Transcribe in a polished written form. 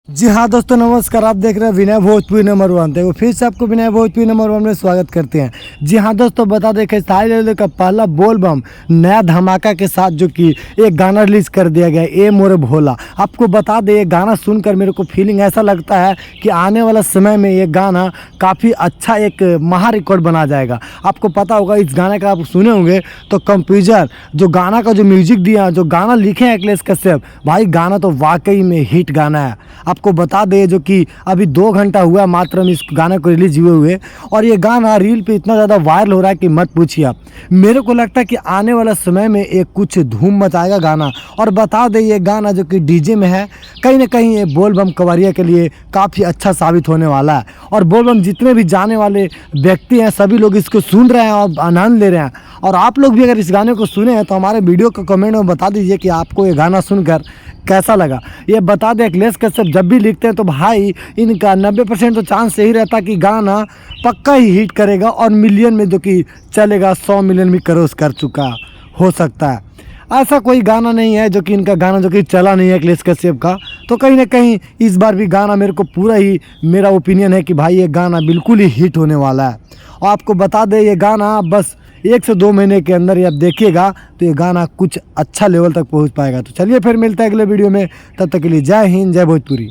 जी हाँ दोस्तों, नमस्कार। आप देख रहे हैं विनय भोजपुरी नंबर 1। देखो फिर से आपको विनय भोजपुरी नंबर 1 में स्वागत करते हैं। जी हाँ दोस्तों, बता दें कि साहिल अली का पहला बोल बम नया धमाका के साथ जो कि एक गाना रिलीज कर दिया गया, ए मोरे भोला। आपको बता दें, ये गाना सुनकर मेरे को फीलिंग ऐसा लगता है कि आने वाला समय में ये गाना काफ़ी अच्छा एक महा रिकॉर्ड बना जाएगा। आपको पता होगा, इस गाने का आप सुने होंगे तो कंपोजर जो गाना का जो म्यूजिक दिया, जो गाना लिखे हैं अखिलेश कश्यप भाई, गाना तो वाकई में हिट गाना है। आपको बता दें जो कि अभी 2 घंटा हुआ मात्र में इस गाने को रिलीज हुए और ये गाना रील पे इतना ज़्यादा वायरल हो रहा है कि मत पूछिए आप। मेरे को लगता है कि आने वाला समय में एक कुछ धूम मचाएगा गाना। और बता दें, ये गाना जो कि डीजे में है, कहीं ना कहीं ये बोल बम कवरिया के लिए काफ़ी अच्छा साबित होने वाला है। और बोल बम जितने भी जाने वाले व्यक्ति हैं, सभी लोग इसको सुन रहे हैं और आनंद ले रहे हैं। और आप लोग भी अगर इस गाने को सुने हैं तो हमारे वीडियो को कमेंट में बता दीजिए कि आपको ये गाना सुनकर कैसा लगा। ये बता दें, अखिलेश कश्यप जब भी लिखते हैं तो भाई इनका 90% तो चांस यही रहता कि गाना पक्का ही हिट करेगा और मिलियन में जो कि चलेगा, 100 मिलियन भी क्रॉस कर चुका हो सकता है। ऐसा कोई गाना नहीं है जो कि इनका गाना जो कि चला नहीं है अखिलेश कश्यप का। तो कहीं ना कहीं इस बार भी गाना मेरे को पूरा ही मेरा ओपिनियन है कि भाई ये गाना बिल्कुल ही हिट होने वाला है। और आपको बता दें, ये गाना बस 1 से 2 महीने के अंदर ही आप देखिएगा तो ये गाना कुछ अच्छा लेवल तक पहुंच पाएगा। तो चलिए फिर मिलता है अगले वीडियो में, तब तक के लिए जय हिंद, जय भोजपुरी।